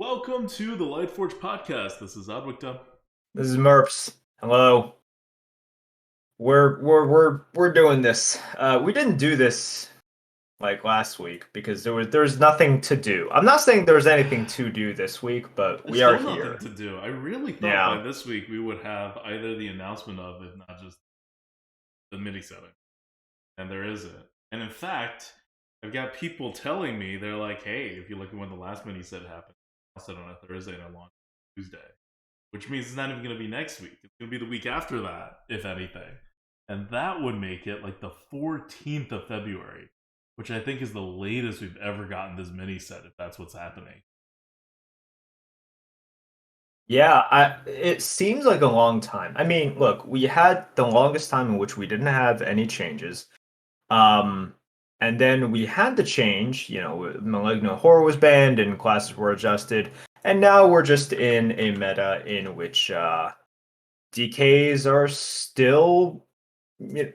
Welcome to the Lightforge podcast. This is ADWCTA. This is Merps. Hello. We're doing this. We didn't do this like last week because there's nothing to do. I'm not saying there's anything to do this week, but There's we are still nothing here. to do. I really thought by Yeah. this week we would have either the announcement of, if not just the mini setting, and there isn't. And in fact, I've got people telling me they're like, "Hey, if you look at when the last mini set happened, I said on a Thursday and I launched Tuesday," which means it's not even going to be next week. It's going to be the week after that, if anything. And that would make it like the 14th of February, which I think is the latest we've ever gotten this mini set, if that's what's happening. Yeah, it seems like a long time. I mean, look, we had the longest time in which we didn't have any changes. Um, and then we had the change, Malignant Horror was banned and classes were adjusted. And now we're just in a meta in which DKs are still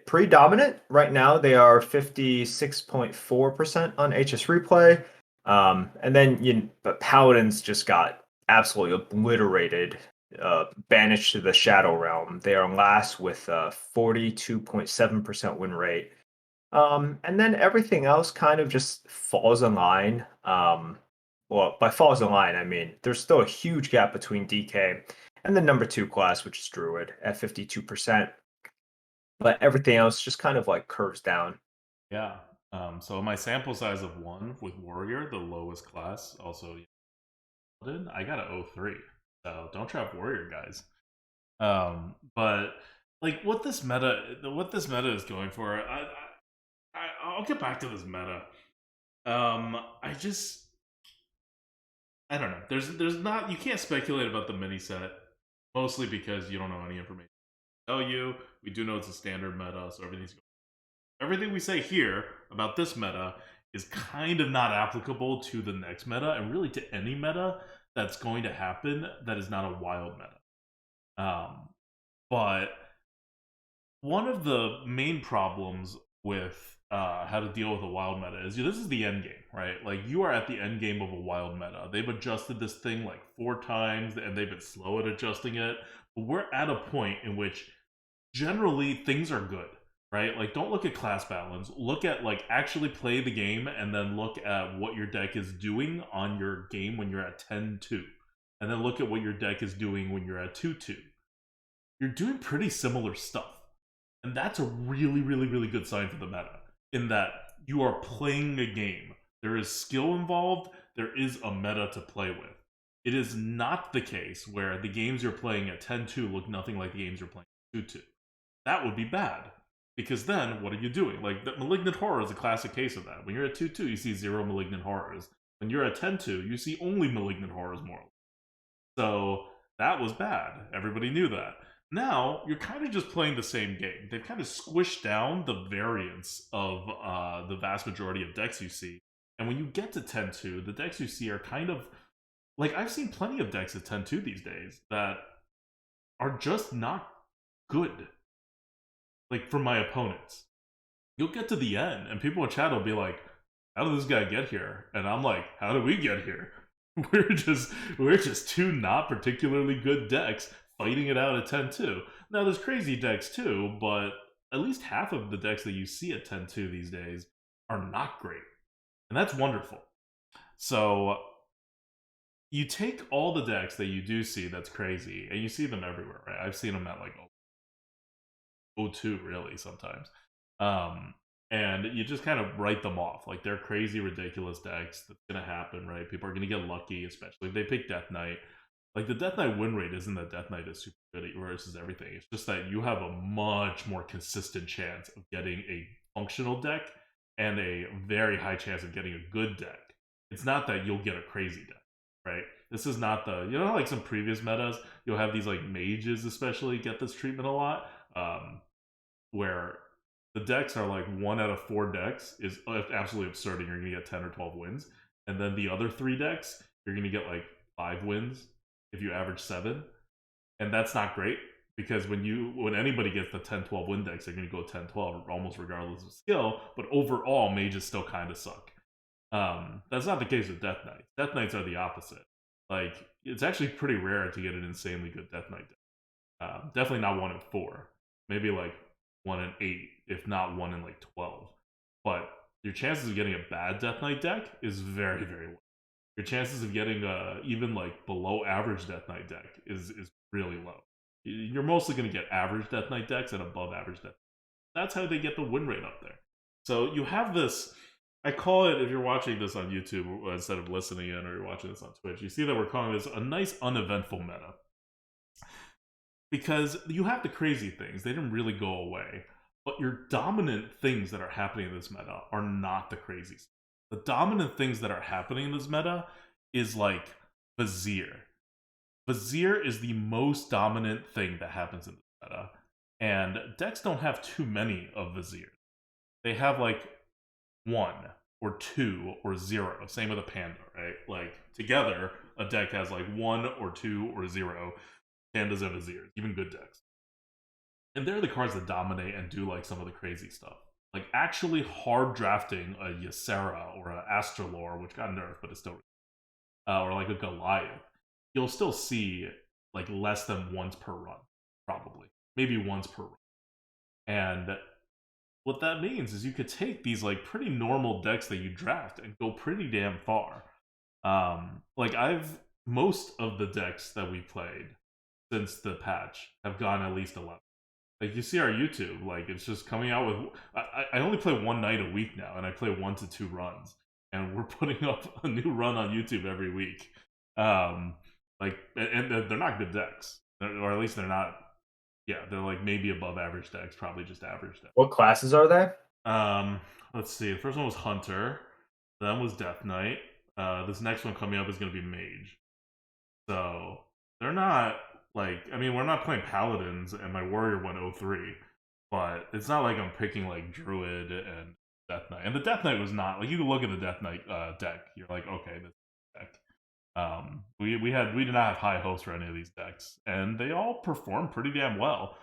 predominant. Right now, they are 56.4% on HS Replay. And then but Paladins just got absolutely obliterated, banished to the Shadow Realm. They are last with a 42.7% win rate. And then everything else kind of just falls in line. Well, by falls in line, I mean there's still a huge gap between DK and the number two class, which is Druid at 52%. But everything else just kind of like curves down. Yeah. So my sample size of one with Warrior, the lowest class, also I got a 03. So don't trap Warrior, guys. But like what this meta is going for, I'll get back to this meta. I just I don't know. There's not, you can't speculate about the mini set, mostly because you don't know any information. Tell you, we do know it's a standard meta, so everything we say here about this meta is kind of not applicable to the next meta, and really to any meta that's going to happen that is not a wild meta. But one of the main problems with how to deal with a wild meta is this is the end game, right? Like you are at the end game of a wild meta. They've adjusted this thing like 4 times, and they've been slow at adjusting it. But we're at a point in which generally things are good, right? Like don't look at class balance. Look at like actually play the game, and then look at what your deck is doing on your game when you're at 10-2. And then look at what your deck is doing when you're at 2-2. You're doing pretty similar stuff. And that's a really, really, really good sign for the meta, in that you are playing a game. There is skill involved, there is a meta to play with. It is not the case where the games you're playing at 10-2 look nothing like the games you're playing at 2-2. That would be bad. Because then, what are you doing? Like, the Malignant Horror is a classic case of that. When you're at 2-2, you see 0 Malignant Horrors. When you're at 10-2, you see only Malignant Horrors more. So, that was bad. Everybody knew that. Now, you're kind of just playing the same game. They've kind of squished down the variance of the vast majority of decks you see. And when you get to 10-2, the decks you see are kind of like, I've seen plenty of decks at 10-2 these days that are just not good. Like, for my opponents. You'll get to the end, and people in chat will be like, how did this guy get here? And I'm like, how did we get here? We're just two not particularly good decks fighting it out at 10-2. Now there's crazy decks too, but at least half of the decks that you see at 10-2 these days are not great. And that's wonderful. So you take all the decks that you do see that's crazy, and you see them everywhere, right? I've seen them at like 0-2 really sometimes. Um, and you just kind of write them off. Like they're crazy, ridiculous decks. That's gonna happen, right? People are gonna get lucky, especially if they pick Death Knight. Like the Death Knight win rate isn't that Death Knight is super good versus everything. It's just that you have a much more consistent chance of getting a functional deck and a very high chance of getting a good deck. It's not that you'll get a crazy deck, right? This is not like some previous metas, you'll have these like mages especially get this treatment a lot. Where the decks are like 1 out of 4 decks is absolutely absurd, and you're gonna get 10 or 12 wins. And then the other 3 decks, you're gonna get like 5 wins if you average 7. And that's not great, because when anybody gets the 10-12 win decks, they're gonna go 10-12 almost regardless of skill. But overall, mages still kind of suck. That's not the case with Death Knights. Death Knights are the opposite. Like, it's actually pretty rare to get an insanely good Death Knight deck. Definitely not 1 in 4. Maybe like 1 in 8, if not 1 in like 12. But your chances of getting a bad Death Knight deck is very, very low. Your chances of getting even like below average Death Knight deck is really low. You're mostly going to get average Death Knight decks and above average Death. That's how they get the win rate up there. So you have this. I call it, if you're watching this on YouTube instead of listening in, or you're watching this on Twitch, you see that we're calling this a nice uneventful meta, because you have the crazy things. They didn't really go away. But your dominant things that are happening in this meta are not the crazy stuff. The dominant things that are happening in this meta is like Vizier. Vizier is the most dominant thing that happens in this meta. And decks don't have too many of Vizier. They have like 1 or 2 or 0. Same with a Panda, right? Like together, a deck has like 1 or 2 or 0 Pandas and Viziers, even good decks. And they're the cards that dominate and do like some of the crazy stuff. Like actually hard drafting a Ysera or an Astrolore, which got nerfed, but it's still, or like a Goliath, you'll still see like less than once per run, probably. Maybe once per run. And what that means is you could take these like pretty normal decks that you draft and go pretty damn far. Like most of the decks that we played since the patch have gone at least 11. Like you see our YouTube, like it's just coming out with. I only play one night a week now, and I play 1 to 2 runs, and we're putting up a new run on YouTube every week. Like, and they're not good decks, or at least they're not. Yeah, they're like maybe above average decks, probably just average decks. What classes are they? Let's see. The first one was Hunter, then was Death Knight. This next one coming up is going to be Mage. So they're not like, I mean, we're not playing Paladins, and my Warrior went 0-3, but it's not like I'm picking like Druid and Death Knight. And the Death Knight was not like, you can look at the Death Knight deck, you're like, okay, this deck. We did not have high hopes for any of these decks, and they all performed pretty damn well.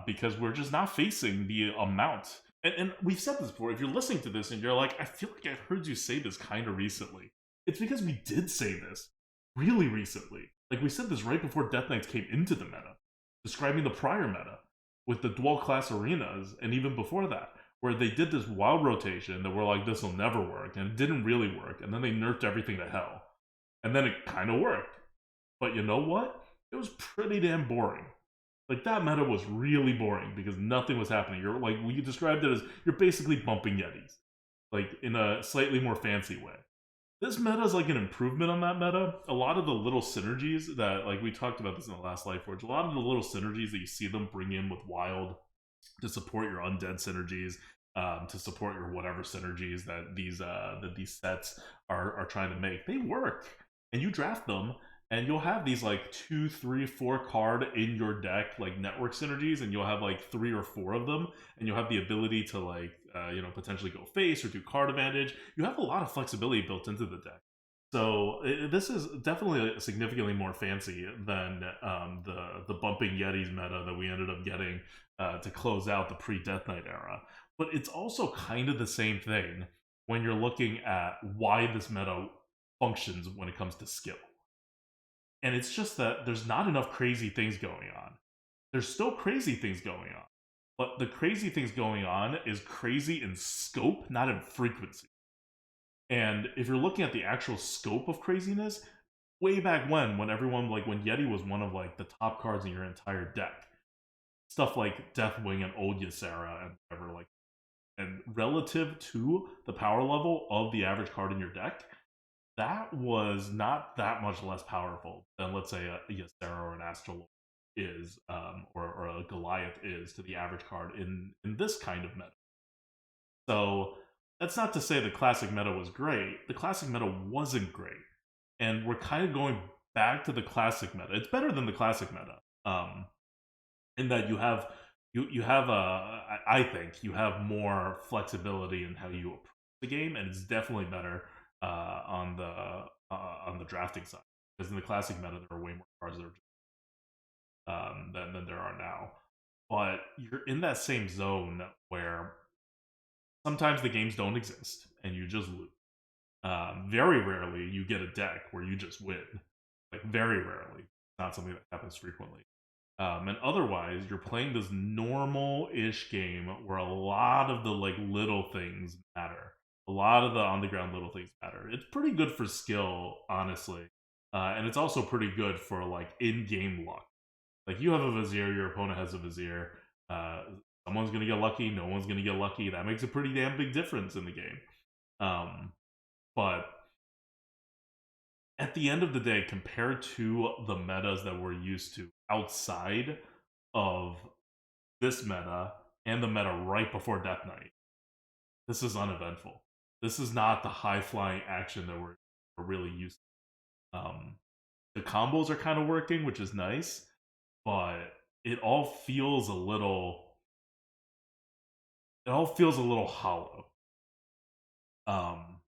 Because we're just not facing the amount. And we've said this before. If you're listening to this and you're like, I feel like I've heard you say this kind of recently, it's because we did say this really recently. Like we said this right before Death Knights came into the meta, describing the prior meta with the dual class arenas, and even before that, where they did this wild rotation that we're like, this will never work, and it didn't really work, and then they nerfed everything to hell. And then it kind of worked. But you know what? It was pretty damn boring. Like that meta was really boring because nothing was happening. You're like, we described it as you're basically bumping Yetis, like in a slightly more fancy way. This meta is like an improvement on that meta. A lot of the little synergies that, like we talked about this in the last Lightforge, a lot of the little synergies that you see them bring in with Wild to support your undead synergies, to support your whatever synergies that these sets are trying to make, they work, and you draft them, and you'll have these like 2, 3, 4 card in your deck, like network synergies, and you'll have like 3 or 4 of them, and you'll have the ability to like potentially go face or do card advantage. You have a lot of flexibility built into the deck. So this is definitely significantly more fancy than the bumping Yetis meta that we ended up getting to close out the pre-Death Knight era. But it's also kind of the same thing when you're looking at why this meta functions when it comes to skill. And it's just that there's not enough crazy things going on. There's still crazy things going on. But the crazy things going on is crazy in scope, not in frequency. And if you're looking at the actual scope of craziness, way back when everyone, like when Yeti was one of like the top cards in your entire deck, stuff like Deathwing and Old Ysera and whatever, like, and relative to the power level of the average card in your deck, that was not that much less powerful than, let's say, a Ysera or an Astral is, or a Goliath is to the average card in this kind of meta. So that's not to say the classic meta was great. The classic meta wasn't great, and we're kind of going back to the classic meta. It's better than the classic meta, in that you have I think you have more flexibility in how you approach the game, and it's definitely better on the drafting side, because in the classic meta there are way more cards that are than there are now. But you're in that same zone where sometimes the games don't exist and you just lose. Very rarely you get a deck where you just win. like very rarely. It's not something that happens frequently. And otherwise, you're playing this normal-ish game where a lot of the like little things matter. A lot of the on-the-ground little things matter. It's pretty good for skill, honestly, and it's also pretty good for like in-game luck. Like you have a vizier, your opponent has a vizier. Uh, Someone's gonna get lucky, no one's gonna get lucky. That makes a pretty damn big difference in the game. But at the end of the day, compared to the metas that we're used to outside of this meta and the meta right before Death Knight, this is uneventful. This is not the high flying action that we're really used to. The combos are kind of working, which is nice, but it all feels a little. It all feels a little hollow. Um,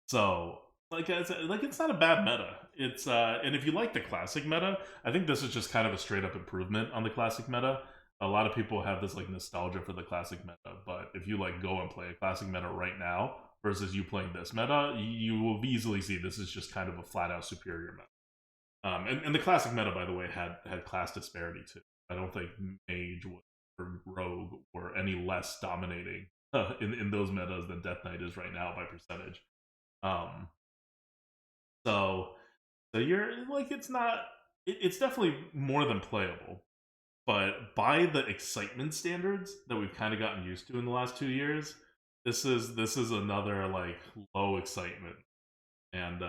so it's not a bad meta. It's and if you like the classic meta, I think this is just kind of a straight up improvement on the classic meta. A lot of people have this like nostalgia for the classic meta, but if you like go and play a classic meta right now versus you playing this meta, you will easily see this is just kind of a flat out superior meta. And the classic meta, by the way, had class disparity too. I don't think Mage or Rogue were any less dominating in those metas than Death Knight is right now by percentage. Um, so so you're like it's not it's definitely more than playable, but by the excitement standards that we've kind of gotten used to in the last 2 years, this is another like low excitement, and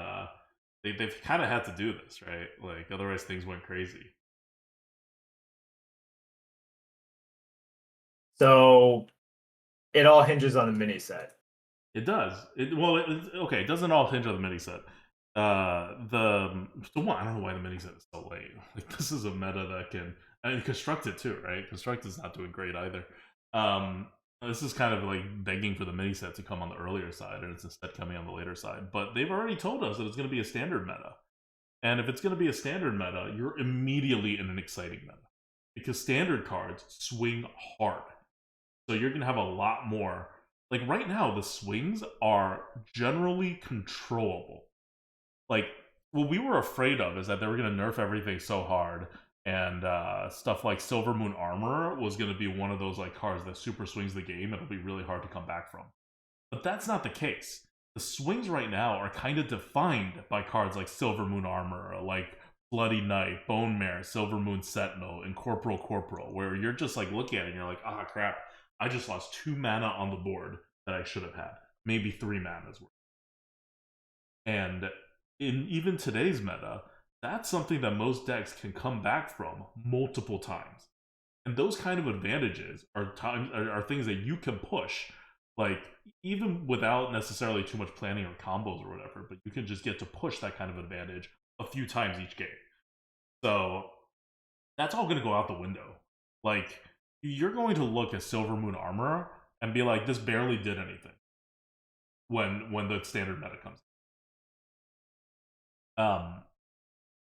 they've kind of had to do this, right? Like otherwise things went crazy. So it all hinges on the mini set. It does. Okay. It doesn't all hinge on the mini set. The one I don't know why the mini set is so late. Like this is a meta that can and construct it too, right? Construct is not doing great either. Um, this is kind of like begging for the mini set to come on the earlier side, and it's instead coming on the later side. But they've already told us that it's going to be a standard meta, and if it's going to be a standard meta, you're immediately in an exciting meta because standard cards swing hard. So you're gonna have a lot more. Like right now, the swings are generally controllable. Like what we were afraid of is that they were gonna nerf everything so hard, and stuff like Silver Moon Armor was gonna be one of those like cards that super swings the game. It'll be really hard to come back from. But that's not the case. The swings right now are kind of defined by cards like Silver Moon Armor, like Bloody Knight, Bone Mare, Silver Moon Sentinel, and Corporal, where you're just like looking at it and you're like, ah, crap, I just lost 2 mana on the board that I should have had. Maybe 3 mana's worth. And in even today's meta, that's something that most decks can come back from multiple times. And those kind of advantages are things that you can push, like even without necessarily too much planning or combos or whatever, but you can just get to push that kind of advantage a few times each game. So that's all going to go out the window. Like you're going to look at Silver Moon Armor and be like, this barely did anything when the standard meta comes.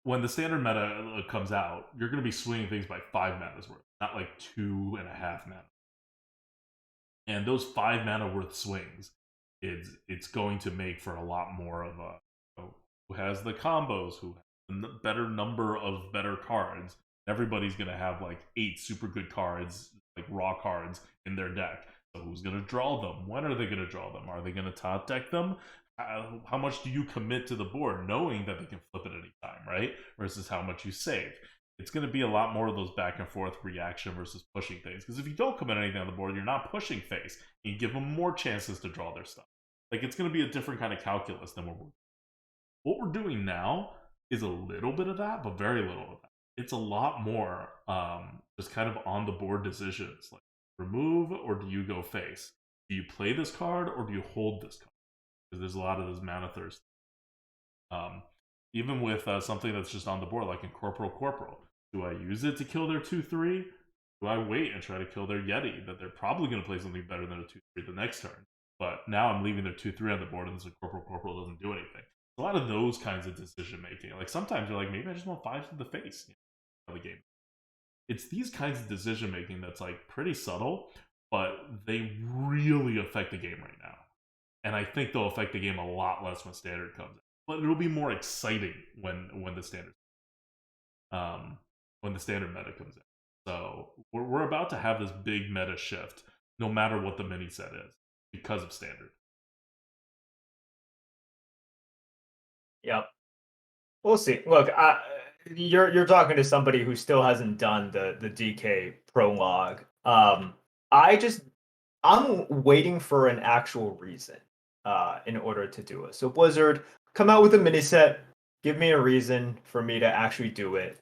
When the standard meta comes out, you're going to be swinging things by 5 mana's worth, not like 2.5 mana. And those 5 mana worth swings, it's going to make for a lot more of a who has the combos, who has the better number of better cards. Everybody's going to have like 8 super good cards, like raw cards in their deck. So who's going to draw them? When are they going to draw them? Are they going to top deck them? How much do you commit to the board knowing that they can flip it any time, right? Versus how much you save. It's going to be a lot more of those back and forth reaction versus pushing things. Because if you don't commit anything on the board, you're not pushing face. You give them more chances to draw their stuff. Like it's going to be a different kind of calculus than what we're doing now is a little bit of that, but very little of that. It's a lot more just kind of on the board decisions, like remove or do you go face? Do you play this card or do you hold this card? Because there's a lot of this mana thirst. Even with something that's just on the board, like in Corporal, do I use it to kill their 2/3? Do I wait and try to kill their Yeti? That they're probably going to play something better than a 2/3 the next turn. But now I'm leaving their 2/3 on the board, and this Corporal doesn't do anything. A lot of those kinds of decision making. Like sometimes you're like, maybe I just want 5 to the face of the game. It's these kinds of decision making that's like pretty subtle, but they really affect the game right now. And I think they'll affect the game a lot less when standard comes out. But it'll be more exciting when the standard. um, when the standard meta comes in. So we're about to have this big meta shift, no matter what the mini set is, because of standard. Yep. We'll see. Look, you're talking to somebody who still hasn't done the DK prologue. I just I'm waiting for an actual reason in order to do it. So Blizzard, come out with a mini set. Give me a reason for me to actually do it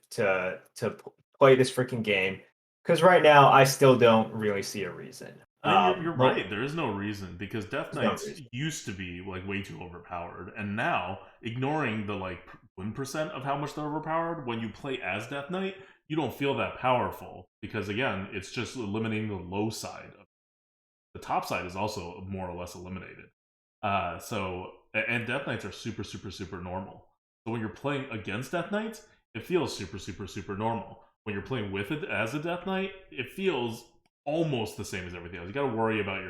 play this freaking game. Because right now I still don't really see a reason. I mean, you're Well, right. There is no reason because Death there's no Knights reason. used to be like way too overpowered, and now ignoring the like 1% of how much they're overpowered, when you play as Death Knight, you don't feel that powerful because again, it's just eliminating the low side. The top side is also more or less eliminated. And Death Knights are super super super normal. So when you're playing against Death Knights, it feels super super super normal. When you're playing with it as a Death Knight, it feels almost the same as everything else. You got to worry about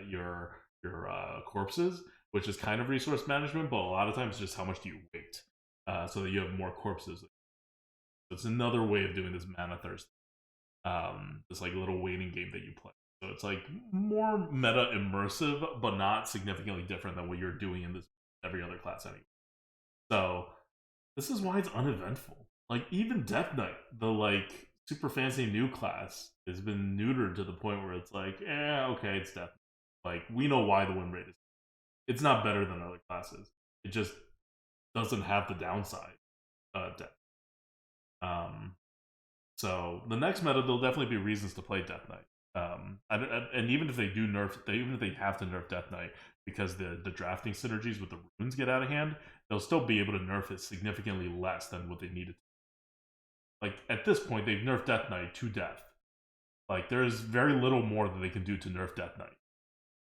your corpses, which is kind of resource management, but a lot of times just how much do you wait, so that you have more corpses. It's another way of doing this mana thirst, this like little waiting game that you play. So it's like more meta immersive, but not significantly different than what you're doing in this every other class anyway. So this is why it's uneventful. Like even Death Knight, the like super fancy new class, has been neutered to the point where it's like, okay, it's Death Knight. Like we know why the win rate is. It's not better than other classes. It just doesn't have the downside. Death. Um, so the next meta, there'll definitely be reasons to play Death Knight. And even if they do nerf, even if they have to nerf Death Knight because the drafting synergies with the runes get out of hand, they'll still be able to nerf it significantly less than what they needed. Like at this point, they've nerfed Death Knight to death. Like there is very little more that they can do to nerf Death Knight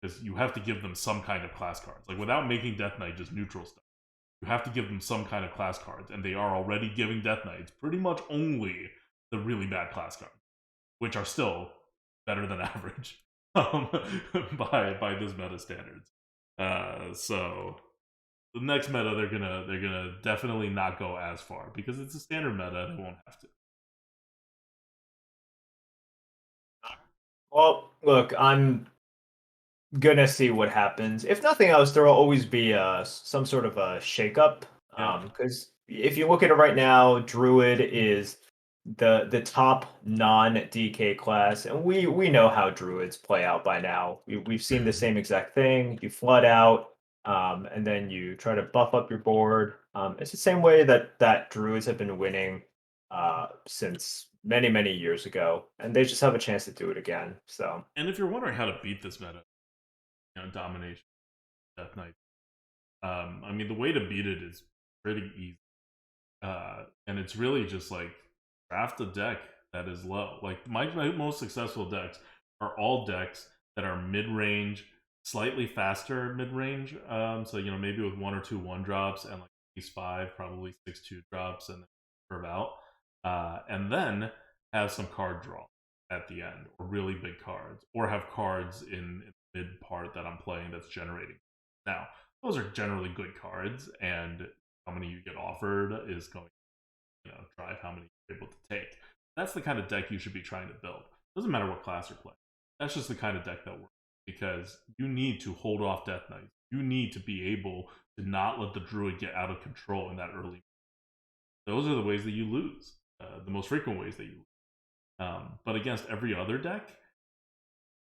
because you have to give them some kind of class cards. Like without making Death Knight just neutral stuff, you have to give them some kind of class cards, and they are already giving Death Knights pretty much only the really bad class cards, which are still better than average um, by this meta standards. So the next meta they're gonna definitely not go as far because it's a standard meta. They won't have to. Well, look, I'm gonna see what happens. If nothing else, there will always be some sort of a shakeup. Yeah. Because if you look at it right now, Druid is the top non-DK class, and we know how Druids play out by now. We've seen the same exact thing. You flood out, and then you try to buff up your board. It's the same way that Druids have been winning since many years ago, and they just have a chance to do it again. So. And if you're wondering how to beat this meta, domination, Death Knight. I mean, the way to beat it is pretty easy. And it's really just like draft a deck that is low. Like my most successful decks are all decks that are mid range, slightly faster mid range. So maybe with 1 or 2 1 drops and like at least 5, probably 6 2 drops, and then curve out, and then have some card draw at the end, or really big cards, or have cards in the mid part that I'm playing that's generating. Now, those are generally good cards, and how many you get offered is going to drive how many you're able to take. That's the kind of deck you should be trying to build. Doesn't matter what class you're playing. That's just the kind of deck that works because you need to hold off Death Knights. You need to be able to not let the Druid get out of control in that early. Those are the ways that you lose. The most frequent ways that you lose. But against every other deck,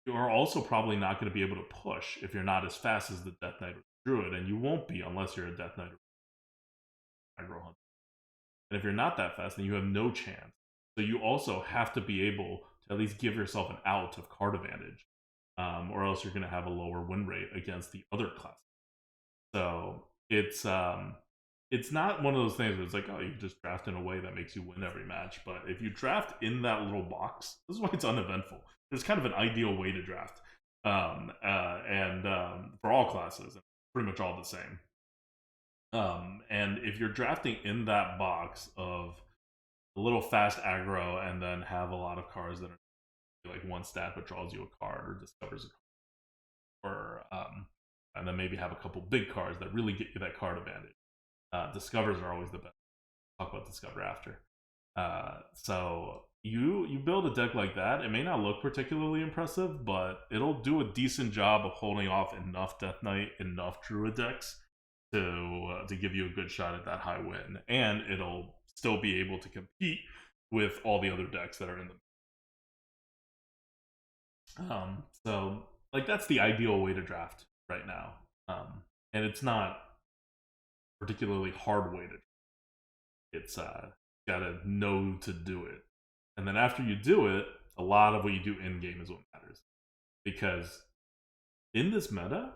you are also probably not going to be able to push if you're not as fast as the Death Knight or the Druid, and you won't be unless you're a Death Knight or aggro hunter. And if you're not that fast, then you have no chance. So you also have to be able to at least give yourself an out of card advantage, or else you're going to have a lower win rate against the other classes. So it's not one of those things where it's like, oh, you just draft in a way that makes you win every match. But if you draft in that little box, this is why it's uneventful. There's kind of an ideal way to draft, and for all classes, pretty much all the same. And if you're drafting in that box of a little fast aggro and then have a lot of cards that are like one stat but draws you a card or discovers a card, or and then maybe have a couple big cards that really get you that card advantage. Discovers are always the best. I'll talk about Discover after. So you build a deck like that, it may not look particularly impressive, but it'll do a decent job of holding off enough Death Knight, enough Druid decks to give you a good shot at that high win, and it'll still be able to compete with all the other decks that are in the. So like that's the ideal way to draft right now, and it's not particularly hard way to. It's gotta know to do it, and then after you do it, a lot of what you do in game is what matters, because in this meta,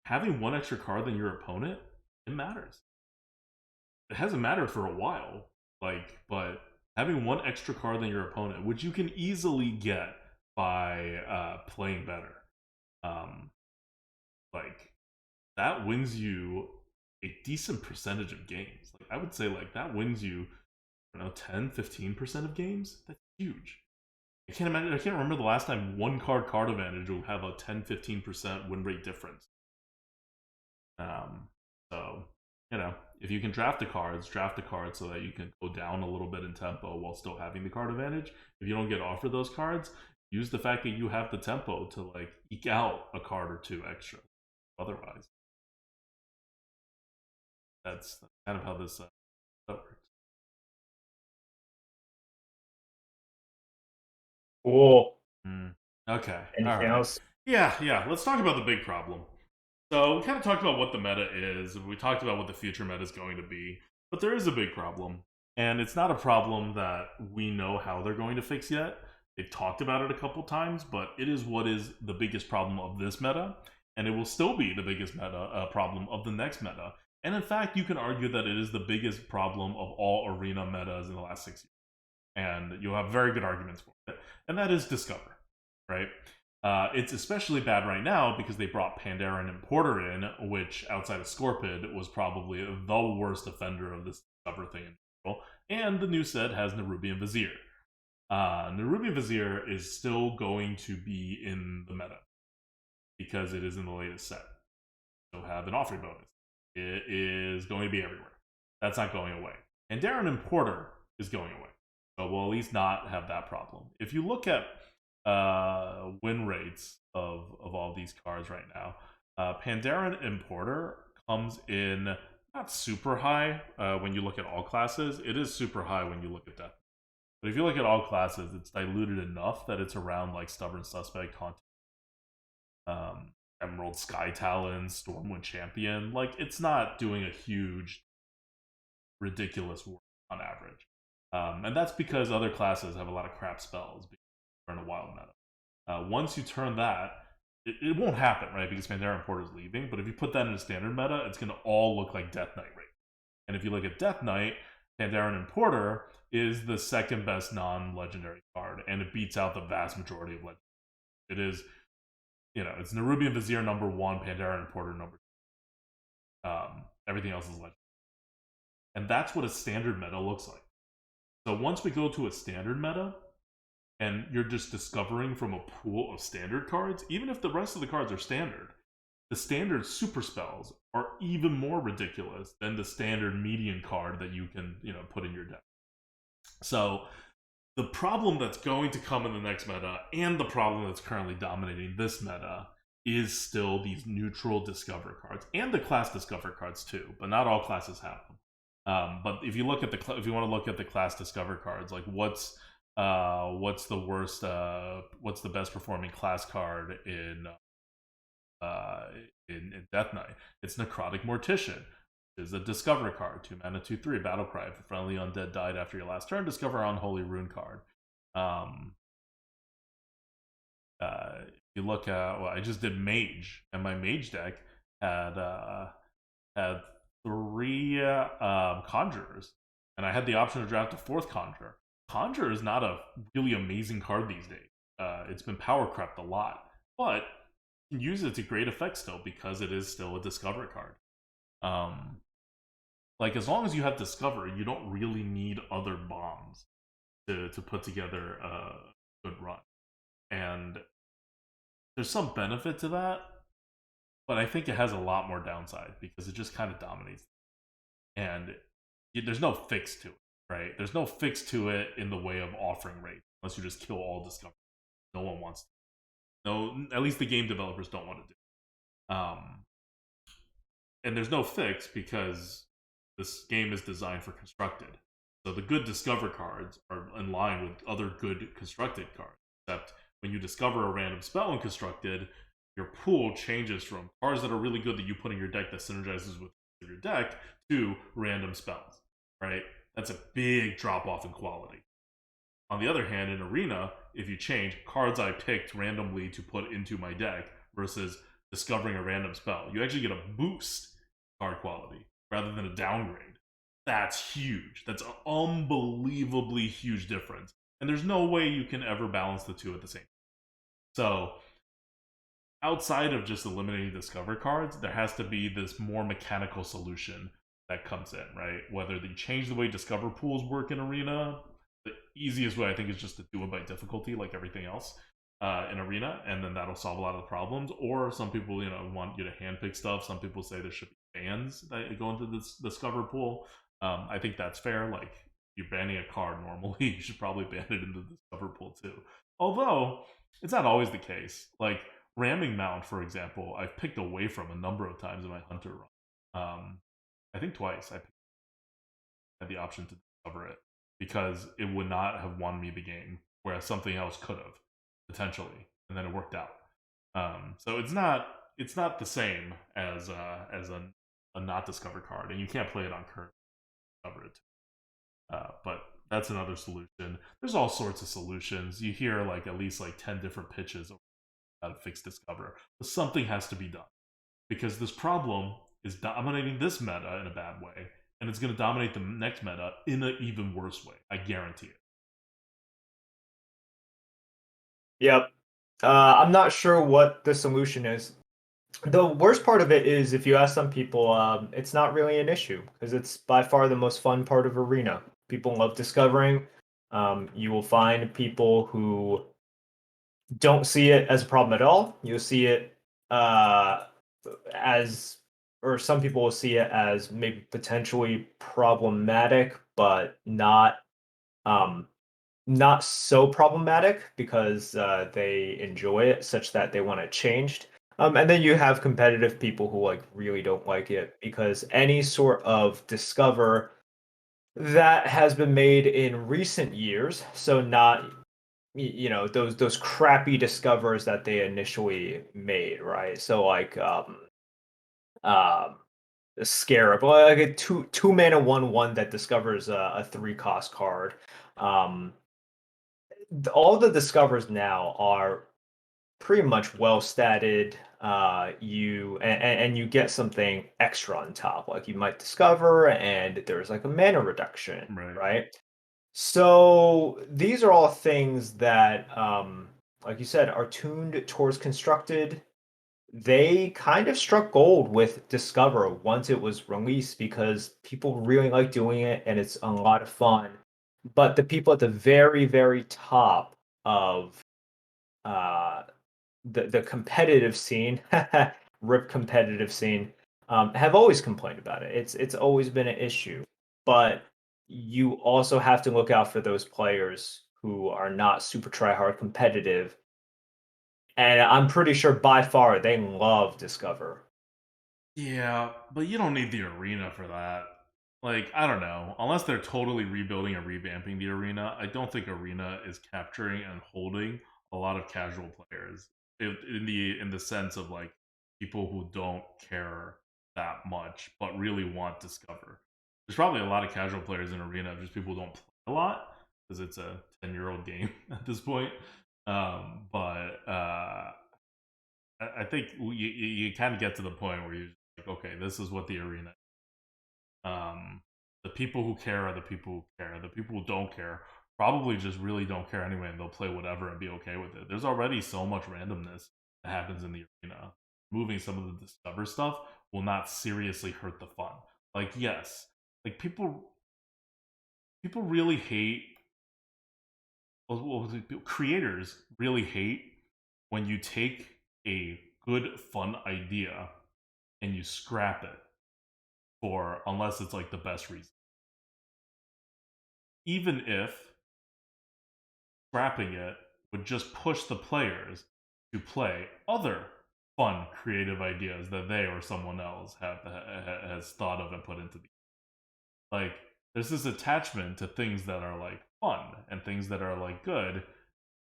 having one extra card than your opponent, it matters. It hasn't mattered for a while, like, but having one extra card than your opponent, which you can easily get by playing better, um, like that wins you a decent percentage of games. Like I would say, like that wins you, I don't know, 10-15% of games. That's huge. I can't imagine. I can't remember the last time one card advantage will have a 10-15% win rate difference. So if you can draft the cards so that you can go down a little bit in tempo while still having the card advantage. If you don't get offered those cards, use the fact that you have the tempo to like eke out a card or two extra. Otherwise, that's kind of how this works. Cool. Okay. All Anything right. else? Yeah. Let's talk about the big problem. So we kind of talked about what the meta is. We talked about what the future meta is going to be. But there is a big problem. And it's not a problem that we know how they're going to fix yet. They've talked about it a couple times, but it is what is the biggest problem of this meta. And it will still be the biggest meta problem of the next meta. And in fact, you can argue that it is the biggest problem of all arena metas in the last 6 years. And you'll have very good arguments for it. And that is Discover, right? It's especially bad right now because they brought Pandaren and Porter in, which outside of Scorpid was probably the worst offender of this Discover thing in general. And the new set has Nerubian Vizier. Nerubian Vizier is still going to be in the meta because it is in the latest set. It'll have an offering bonus. It is going to be everywhere. That's not going away. And Darren and Porter is going away. So we'll at least not have that problem. If you look at win rates of all these cards right now, Pandaren Importer comes in not super high when you look at all classes. It is super high when you look at Death. But if you look at all classes, it's diluted enough that it's around like Stubborn Suspect, Emerald Sky Talon, Stormwind Champion. Like it's not doing a huge, ridiculous work on average. And that's because other classes have a lot of crap spells in a wild meta. Once you turn that, it won't happen, right? Because Pandaren Porter is leaving. But if you put that in a standard meta, it's going to all look like Death Knight, right? And if you look at Death Knight, Pandaren and Porter is the second best non-legendary card, and it beats out the vast majority of legendary. It is, it's Nerubian Vizier number 1, Pandaren and Porter number 2. Everything else is legendary. And that's what a standard meta looks like. So once we go to a standard meta, and you're just discovering from a pool of standard cards, even if the rest of the cards are standard, the standard super spells are even more ridiculous than the standard median card that you can, put in your deck. So the problem that's going to come in the next meta, and the problem that's currently dominating this meta, is still these neutral Discover cards, and the class Discover cards too, but not all classes have them. But if you look at if you want to look at the class Discover cards, like what's the worst, what's the best performing class card in Death Knight? It's Necrotic Mortician. Is a Discover card, 2 mana, 2/3 battle cry. If a friendly undead died after your last turn, discover Unholy Rune card. You look at, I just did Mage, and my Mage deck had 3 Conjurers, and I had the option to draft a 4th Conjurer. Conjurer is not a really amazing card these days. It's been power crept a lot, but you can use it to great effect still because it is still a Discover card. Like as long as you have Discover, you don't really need other bombs to put together a good run. And there's some benefit to that, but I think it has a lot more downside because it just kind of dominates. And there's no fix to it. right? There's no fix to it in the way of offering rate, unless you just kill all discovery. No one wants to. No, at least the game developers don't want to do. And there's no fix because this game is designed for constructed. So the good discover cards are in line with other good constructed cards. Except when you discover a random spell in constructed, your pool changes from cards that are really good that you put in your deck that synergizes with your deck to random spells. Right? That's a big drop off in quality. On the other hand, in Arena, if you change cards I picked randomly to put into my deck versus discovering a random spell, you actually get a boost card quality rather than a downgrade. That's huge. That's an unbelievably huge difference. And there's no way you can ever balance the two at the same time. So, outside of just eliminating discover cards, there has to be this more mechanical solution that comes in, right? Whether they change the way discover pools work in Arena, the easiest way I think is just to do it by difficulty, like everything else in Arena, and then that'll solve a lot of the problems. Or some people, want you to handpick stuff. Some people say there should be bans that go into this discover pool. I think that's fair. Like you're banning a card normally, you should probably ban it into the discover pool too. Although it's not always the case. Like ramming mount, for example, I've picked away from a number of times in my hunter run. I think twice I had the option to discover it because it would not have won me the game, whereas something else could have potentially, and then it worked out. So it's not the same as a not discovered card, and you can't play it on current discover it. But that's another solution. There's all sorts of solutions. You hear like at least like 10 different pitches of how to fix discover, but something has to be done because this problem is dominating this meta in a bad way, and it's going to dominate the next meta in an even worse way. I guarantee it. Yep. I'm not sure what the solution is. The worst part of it is if you ask some people, it's not really an issue because it's by far the most fun part of Arena. People love discovering. You will find people who don't see it as a problem at all. You'll see it as, or some people will see it as maybe potentially problematic, but um, not so problematic because they enjoy it such that they want it changed. And then you have competitive people who like really don't like it because any sort of discover that has been made in recent years, so not those crappy discovers that they initially made, right? So like um a scarab, like a two mana 1/1 that discovers a 3 cost card. Um all the discovers now are pretty much well statted. And you get something extra on top, like you might discover, and there's like a mana reduction, Right. right? So these are all things that, like you said, are tuned towards constructed. They kind of struck gold with Discover once it was released because people really like doing it and it's a lot of fun. But the people at the very, very top of uh, the competitive scene, rip competitive scene, have always complained about it. It's always been an issue, but you also have to look out for those players who are not super try hard competitive. And I'm pretty sure by far they love Discover. Yeah, but you don't need the arena for that. Like, I don't know. Unless they're totally rebuilding and revamping the arena, I don't think arena is capturing and holding a lot of casual players in the sense of like people who don't care that much but really want discover. There's probably a lot of casual players in arena, just people who don't play a lot because it's a 10-year-old game at this point. But I think you kind of get to the point where you're like, okay, this is what the arena is. The people who care are the people who care. The people who don't care probably just really don't care anyway, and they'll play whatever and be okay with it. There's already so much randomness that happens in the arena. Moving some of the discover stuff will not seriously hurt the fun. Like, yes, like people really hate. Creators really hate when you take a good fun idea and you scrap it for unless it's like the best reason. even if scrapping it would just push the players to play other fun, creative ideas that they or someone else has thought of and put into the like. There's this attachment to things that are like fun and things that are like good,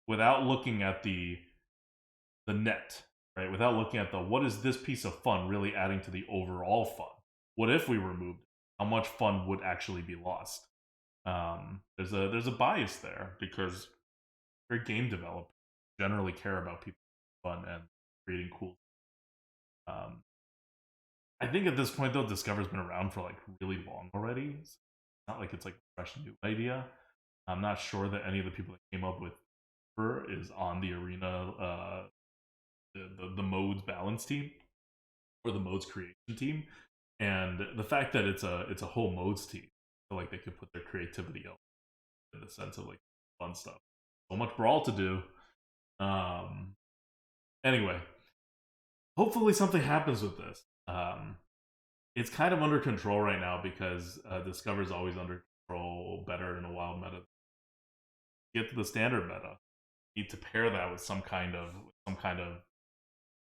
without looking at the net, right? Without looking at the what is this piece of fun really adding to the overall fun? What if we removed it? How much fun would actually be lost? There's a bias there because great game developers generally care about people fun and creating cool. Um, I think at this point though, Discover's been around for like really long already. It's not like it's like a fresh new idea. I'm not sure that any of the people that came up with her is on the arena, the modes balance team or the modes creation team. And the fact that it's a whole modes team, I feel like they could put their creativity out in the sense of like fun stuff. So much brawl to do. Um, anyway, hopefully something happens with this. It's kind of under control right now because Discover's always under control better in a wild meta. Get to the standard meta, you need to pair that with some kind of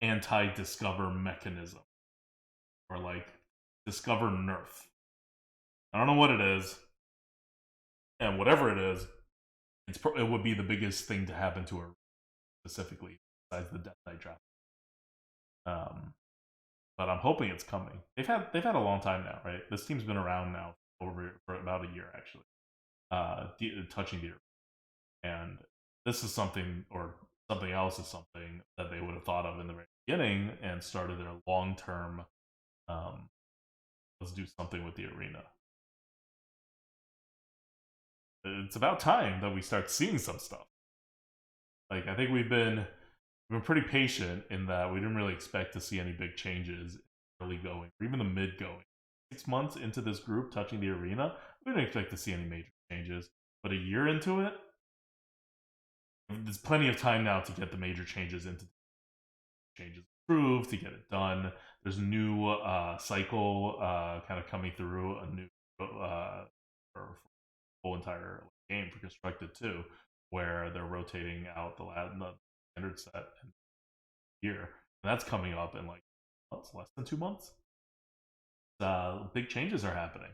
anti-discover mechanism or like discover nerf. I don't know what it is, and whatever it is, it would be the biggest thing to happen to her specifically besides the Death Knight draft. Um, but I'm hoping it's coming. They've had a long time now, right? This team's been around now for about a year actually. Touching the and this is something or something else is something that they would have thought of in the very beginning and started their long term. Um, let's do something with the arena. It's about time that we start seeing some stuff. Like I think we've been pretty patient in that we didn't really expect to see any big changes early going or even the mid going. 6 months into this group touching the arena, we didn't expect to see any major changes. But a year into it, there's plenty of time now to get the major changes approved, to get it done. There's a new cycle kind of coming through, a new for whole entire game for constructed too, where they're rotating out the standard set here, and that's coming up in like less than 2 months. Big changes are happening,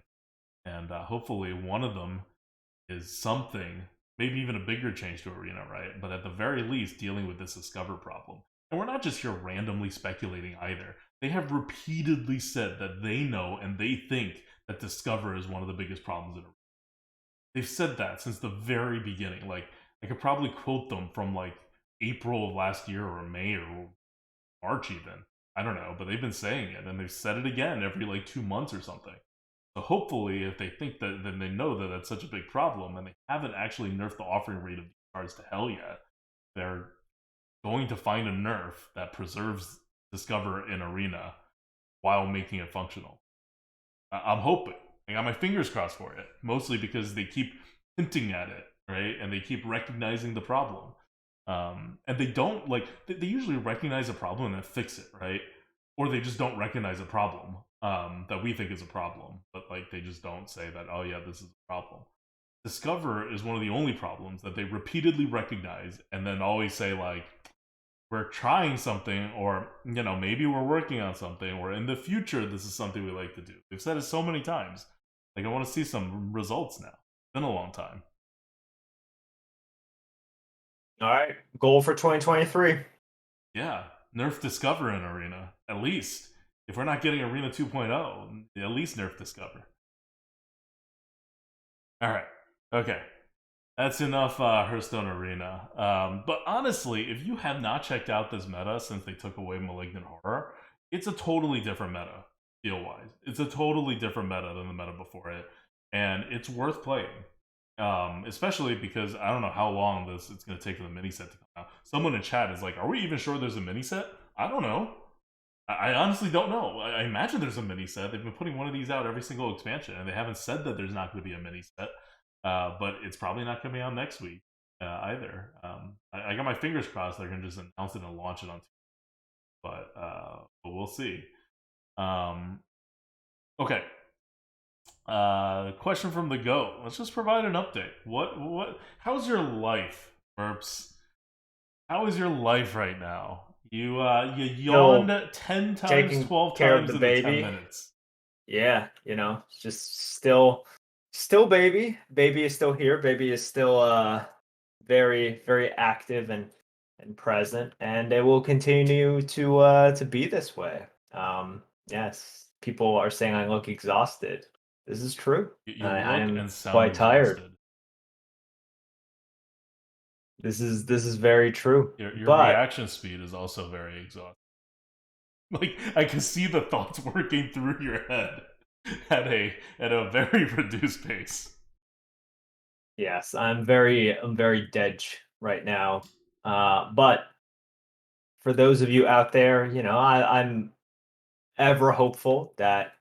and hopefully one of them is something, maybe even a bigger change to Arena, right? But at the very least, dealing with this Discover problem. And we're not just here randomly speculating either. They have repeatedly said that they know and they think that Discover is one of the biggest problems in Arena. They've said that since the very beginning. Like, I could probably quote them from like April of last year or May or March even. I don't know, but they've been saying it and they've said it again every like 2 months or something. So hopefully, if they think that, then they know that that's such a big problem, and they haven't actually nerfed the offering rate of these cards to hell yet. They're going to find a nerf that preserves Discover in Arena while making it functional. I'm hoping. I got my fingers crossed for it, mostly because they keep hinting at it, right? And they keep recognizing the problem. And they don't like they usually recognize a problem and then fix it, right? Or they just don't recognize a problem that we think is a problem, but like they just don't say that, oh yeah, this is a problem. Discover is one of the only problems that they repeatedly recognize and then always say like, we're trying something, or maybe we're working on something, or in the future this is something we like to do. They've said it so many times. Like I want to see some results now. It's been a long time. All right, goal for 2023. Yeah, nerf Discover in Arena at least. If we're not getting Arena 2.0, at least nerf Discover. All right, okay, that's enough Hearthstone Arena. But honestly, if you have not checked out this meta since they took away Malignant Horror, it's a totally different meta, feel-wise. It's a totally different meta than the meta before it, and it's worth playing. Especially because I don't know how long it's going to take for the mini set to come out. Someone in chat is like, "Are we even sure there's a mini set?" I don't know. I honestly don't know. I imagine there's a mini set. They've been putting one of these out every single expansion, and they haven't said that there's not going to be a mini set. But it's probably not coming out next week either. I got my fingers crossed they're going to just announce it and launch it on. But we'll see. Okay. Question from the goat. Let's just provide an update. How's your life, Merps? How is your life right now? You yawned Still 10 times, taking 12 care of times the in the 10 baby. minutes. Yeah, just still baby. Baby is still here. Baby is still very active and present, and it will continue to be this way. Yes, people are saying I look exhausted. This is true. You I look am and sound quite tired. exhausted. This is very true. Your But reaction speed is also very exhausting. Like I can see the thoughts working through your head at a very reduced pace. yes, I'm very dead right now. But for those of you out there, I'm ever hopeful that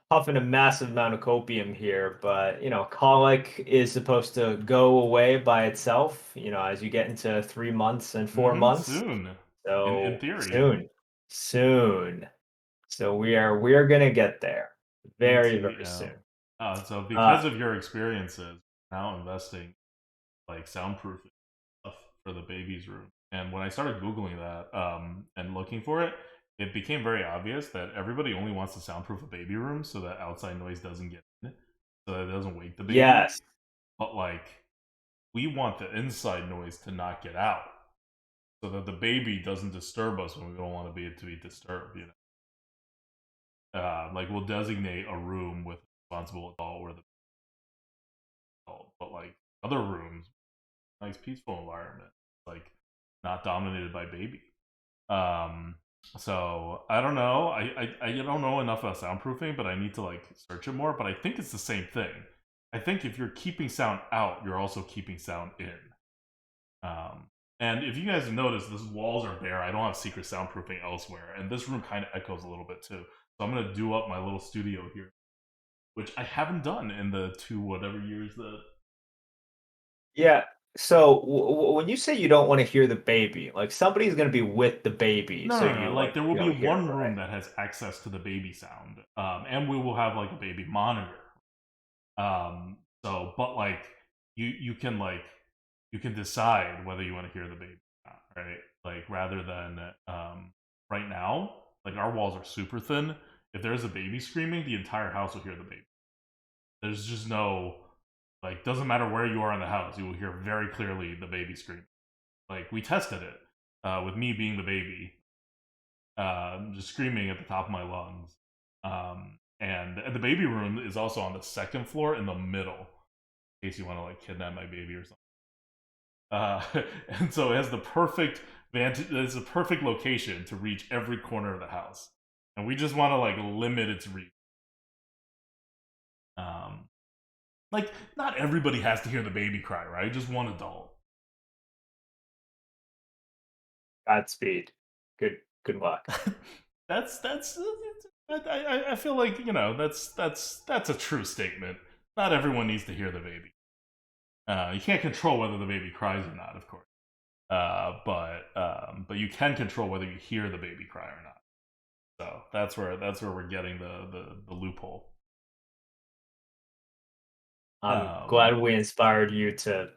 puffing a massive amount of copium here, but colic is supposed to go away by itself, as you get into 3 months and 4 months. Soon, in So theory. soon. So we are gonna get there very, very Yeah. soon. So Uh because of your experiences, now investing like soundproofing stuff for the baby's room. And when I started googling that and looking for it, it became very obvious that everybody only wants to soundproof a baby room so that outside noise doesn't get in, so that it doesn't wake the baby. yes. But like, we want the inside noise to not get out, so that the baby doesn't disturb us when we don't want to be disturbed. Like we'll designate a room with a responsible adult where the adult, but like other rooms, nice peaceful environment, like not dominated by baby. Um, so I don't know. I don't know enough about soundproofing, but I need to like search it more. But I think it's the same thing. I think if you're keeping sound out, you're also keeping sound in. Um, and if you guys notice, these walls are bare. I don't have secret soundproofing elsewhere, and this room kind of echoes a little bit too. So I'm gonna do up my little studio here, which I haven't done in the two whatever years that. Yeah. So when you say you don't want to hear the baby, like somebody's going to be with the baby, No, so no, no. you Like like there will you be don't hear it, one right? room that has access to the baby sound, and we will have like a baby monitor. But like you can like you can decide whether you want to hear the baby or not, right? Like rather than right now, like our walls are super thin. If there's a baby screaming, the entire house will hear the baby. There's just no like doesn't matter where you are in the house, you will hear very clearly the baby scream. Like we tested it with me being the baby, just screaming at the top of my lungs. And the baby room is also on the second floor in the middle, in case you want to like kidnap my baby or something. Uh, and so it has the perfect vantage. It's a perfect location to reach every corner of the house, and we just want to like limit its reach. Um, like not everybody has to hear the baby cry, right? Just one adult. Godspeed. Good luck. That's. I feel like that's a true statement. Not everyone needs to hear the baby. You can't control whether the baby cries or not, of course. But you can control whether you hear the baby cry or not. So that's where we're getting the loophole. I'm Um, glad we inspired you to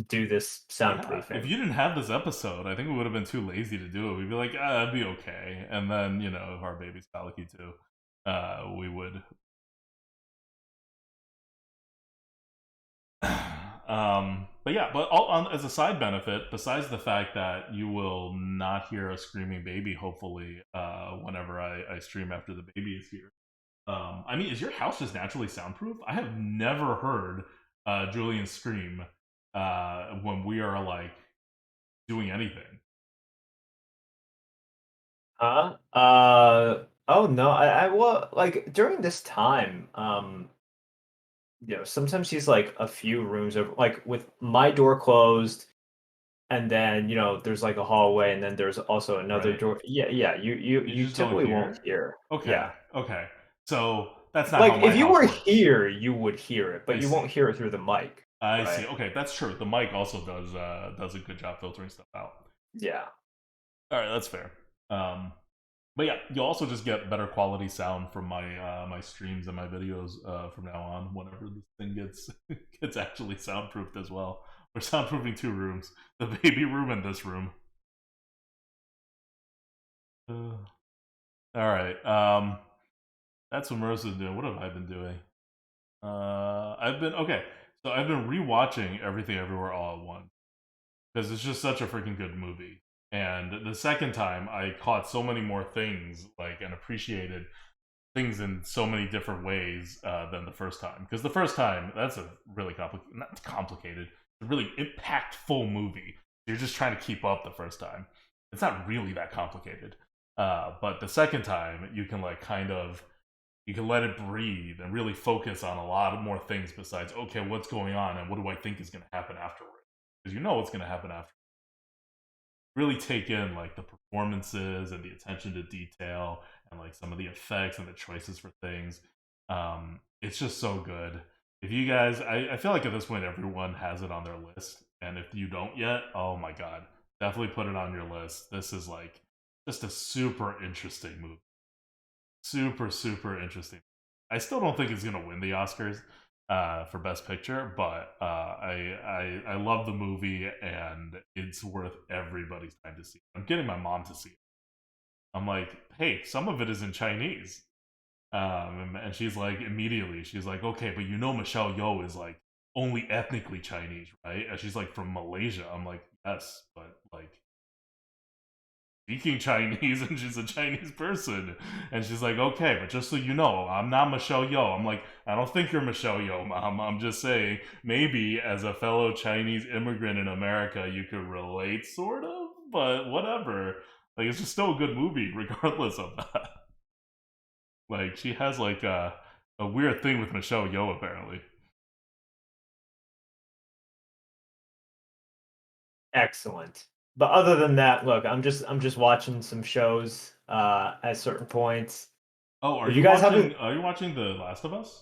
do this yeah, if soundproofing. you didn't have this episode, I think we would have been too lazy to do it. We'd be like, ah, it'd be okay. And then if our baby's colicky too, we would. But yeah, as a side benefit, besides the fact that you will not hear a screaming baby, hopefully, whenever I stream after the baby is here. I mean, is your house just naturally soundproof? I have never heard Julian scream when we are like doing anything. Huh? Oh no, I well like during this time, sometimes she's like a few rooms over, like with my door closed, and then there's like a hallway, and then there's also another Right? door. Yeah, yeah. You You you just don't typically won't hear. hear. Okay, Yeah. okay. So that's not how Like my if you house were works. here, you would hear it, I but you see. won't hear it through the mic, I see. right? Okay, that's true. The mic also does a good job filtering stuff out. Yeah. All right, that's fair. Um, But yeah, you'll also just get better quality sound from my my streams and my videos from now on. Whenever this thing gets gets actually soundproofed as well. We're soundproofing 2 rooms: the baby room and this room. All right. That's what Marissa's doing. What have I been doing? I've been okay. So I've been rewatching Everything Everywhere All at Once because it's just such a freaking good movie. And the second time, I caught so many more things, like, and appreciated things in so many different ways than the first time. Because the first time, that's a really not complicated, a really impactful movie. You're just trying to keep up the first time. It's not really that complicated. But the second time, you can like kind of you can let it breathe and really focus on a lot more things besides okay, what's going on and what do I think is going to happen afterward? Because you know what's going to happen after. Really take in like the performances and the attention to detail and like some of the effects and the choices for things. It's just so good. If you guys, I feel like at this point everyone has it on their list, and if you don't yet, oh my god, definitely put it on your list. This is like just a super interesting movie, super interesting. I still don't think it's gonna win the Oscars for Best Picture, but I love the movie and it's worth everybody's time to see. I'm getting my mom to see it. I'm like, hey, some of it is in Chinese, and she's like, immediately, she's like, okay, but you know Michelle Yeoh is like only ethnically Chinese, right? And she's like from Malaysia. I'm like, yes, but like speaking Chinese and she's a Chinese person. And she's like, okay, but just so you know, I'm not Michelle Yeoh. I'm like, I don't think you're Michelle Yeoh, Mom. I'm just saying, maybe as a fellow Chinese immigrant in America, you could relate, sort of, but whatever. Like, it's just still a good movie, regardless of that. Like, she has like a weird thing with Michelle Yeoh, apparently. Excellent. But other than that, look, I'm just watching some shows at certain points. Oh, If you guys haven't, are you watching The Last of Us?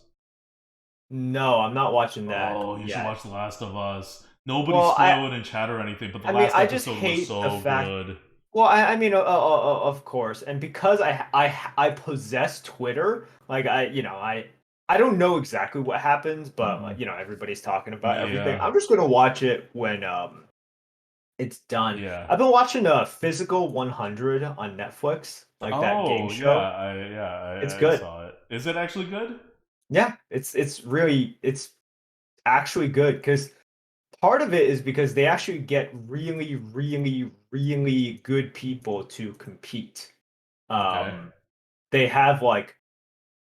no, I'm not watching that Oh, you should yet. watch The Last of Us. Nobody Well, spoiled in chat or anything, but the I mean, last I just episode was hate the so fact. good. Well, I mean, of course, and because I possess Twitter, like I don't know exactly what happens, but Hmm. everybody's talking about everything. Yeah, I'm just gonna watch it when it's done. yeah. I've been watching Physical 100 on Netflix, like that game Oh, yeah. show. It's I good. saw it. Is it actually good? Yeah, it's actually good because part of it is because they actually get really good people to compete. Okay. Um, they have like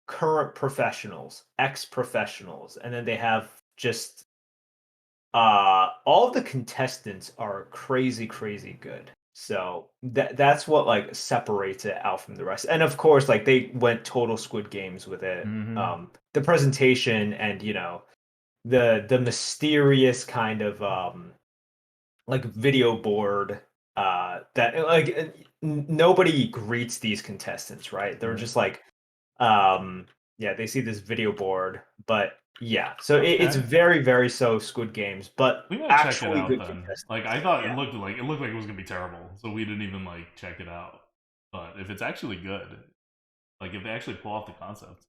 current professionals, ex-professionals, and then they have just all of the contestants are crazy good. So that's what like separates it out from the rest. And of course, like they went total Squid Games with it. Mm-hmm. The presentation and the mysterious kind of like video board that like nobody greets these contestants, right? They're Right. just like yeah, they see this video board, but yeah, so it's Okay. very so Squid Games, but We might check it actually out good then. Like, I contestants. thought Yeah. it looked like it was gonna be terrible, so we didn't even like check it out. But if it's actually good, like if they actually pull off the concept.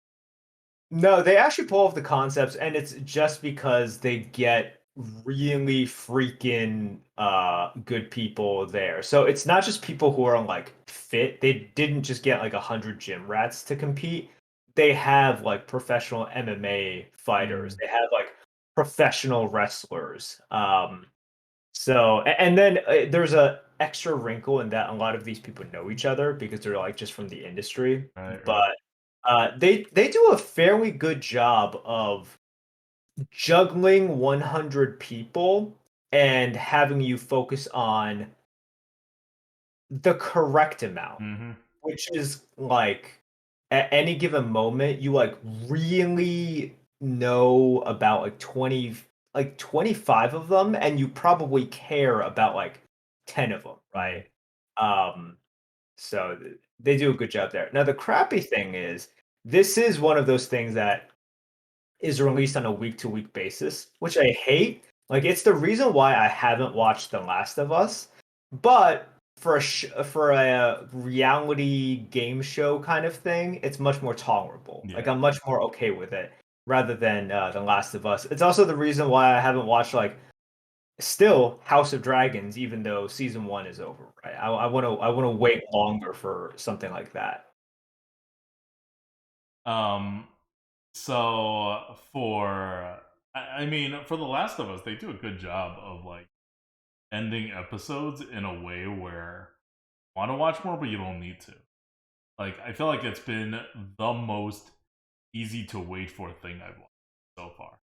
No, they actually pull off the concepts, and it's just because they get really freaking good people there. So it's not just people who are like fit. They didn't just get like 100 gym rats to compete. They have like professional MMA fighters. Mm, They have like professional wrestlers. And then there's a extra wrinkle in that a lot of these people know each other because they're like just from the industry. right. But they do a fairly good job of juggling 100 people and having you focus on the correct amount, Mm-hmm. which is like at any given moment you like really know about like 20 like 25 of them and you probably care about like 10 of them, Mm-hmm. right? Um they do a good job there. Now the crappy thing is this is one of those things that is released on a week to week basis, which I hate. Like it's the reason why I haven't watched The Last of Us. But for a reality game show kind of thing, it's much more tolerable. Like Yeah. I'm much more okay with it rather than The Last of Us. It's also the reason why I haven't watched like still House of Dragons, even though season one is over. Right? I want to wait longer for something like that. Um. So for I mean, for The Last of Us, they do a good job of like ending episodes in a way where you want to watch more, but you don't need to. Like, I feel like it's been the most easy to wait for thing I've watched so far,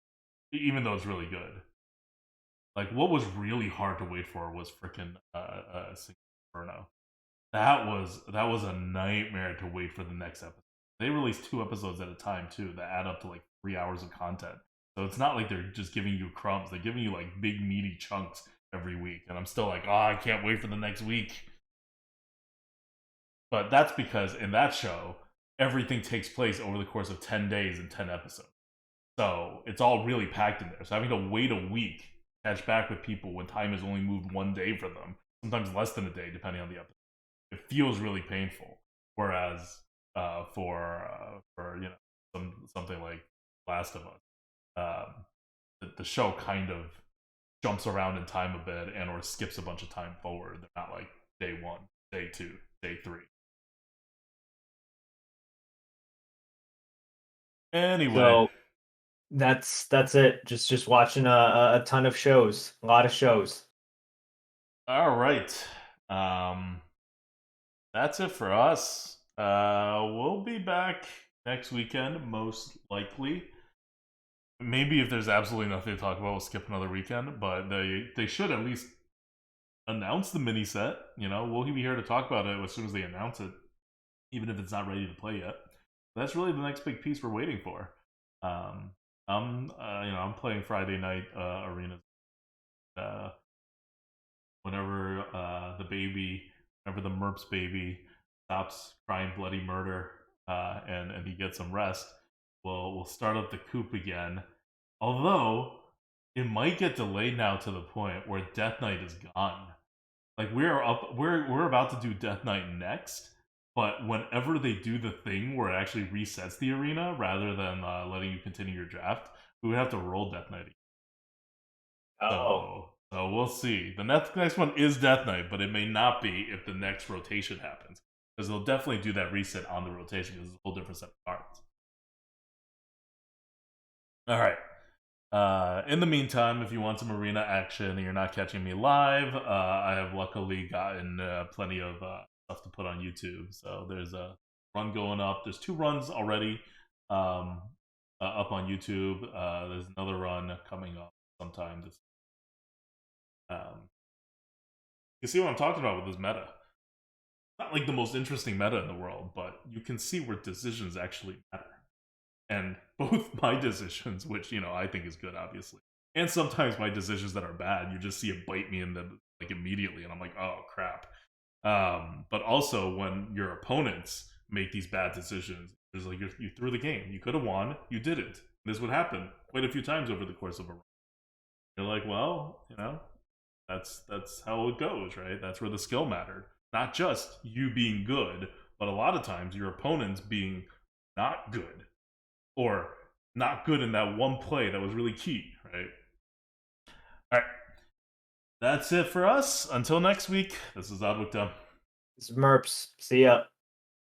even though it's really good. Like, what was really hard to wait for was freaking Inferno. That was a nightmare to wait for the next episode. They release 2 episodes at a time too that add up to like 3 hours of content. So it's not like they're just giving you crumbs. They're giving you like big meaty chunks every week, and I'm still like, oh, I can't wait for the next week. But that's because in that show, everything takes place over the course of 10 days and 10 episodes. So it's all really packed in there. So having to wait a week, catch back with people when time has only moved one day for them, sometimes less than a day, depending on the episode, it feels really painful. Whereas for something like Last of Us, the show kind of jumps around in time a bit and or skips a bunch of time forward. They're not like day one, day two, day three. Anyway, So that's it. Just watching a ton of shows, a lot of shows. all right. Um, that's it for us. We'll be back next weekend, most likely. Maybe if there's absolutely nothing to talk about, we'll skip another weekend. But they should at least announce the mini set. You know, we'll be here to talk about it as soon as they announce it, even if it's not ready to play yet. That's really the next big piece we're waiting for. Um, I'm playing Friday night arenas. Uh, whenever the Merps baby stops crying bloody murder and he gets some rest, we'll start up the coop again. Although it might get delayed now to the point where Death Knight is gone. Like we're about to do Death Knight next, but whenever they do the thing where it actually resets the arena rather than letting you continue your draft, we would have to roll Death Knight. Oh, So we'll see. The next one is Death Knight, but it may not be if the next rotation happens. Because they'll definitely do that reset on the rotation because it's a whole different set of cards. All right. In the meantime, if you want some arena action and you're not catching me live, I have luckily gotten plenty of stuff to put on YouTube. So there's a run going up. There's 2 runs already up on YouTube. There's another run coming up sometime this. You see what I'm talking about with this meta. Not like the most interesting meta in the world, but you can see where decisions actually matter. And both my decisions, which I think is good, obviously, and sometimes my decisions that are bad, you just see it bite me in the like immediately, and I'm like, oh crap. But also when your opponents make these bad decisions, it's like you threw the game. You could have won, you didn't. This would happen quite a few times over the course of a run. You're like, well, that's how it goes, right? That's where the skill mattered. Not just you being good, but a lot of times your opponents being not good or not good in that one play that was really key, right? All right. That's it for us. Until next week, this is ADWCTA. this is Merps. See ya.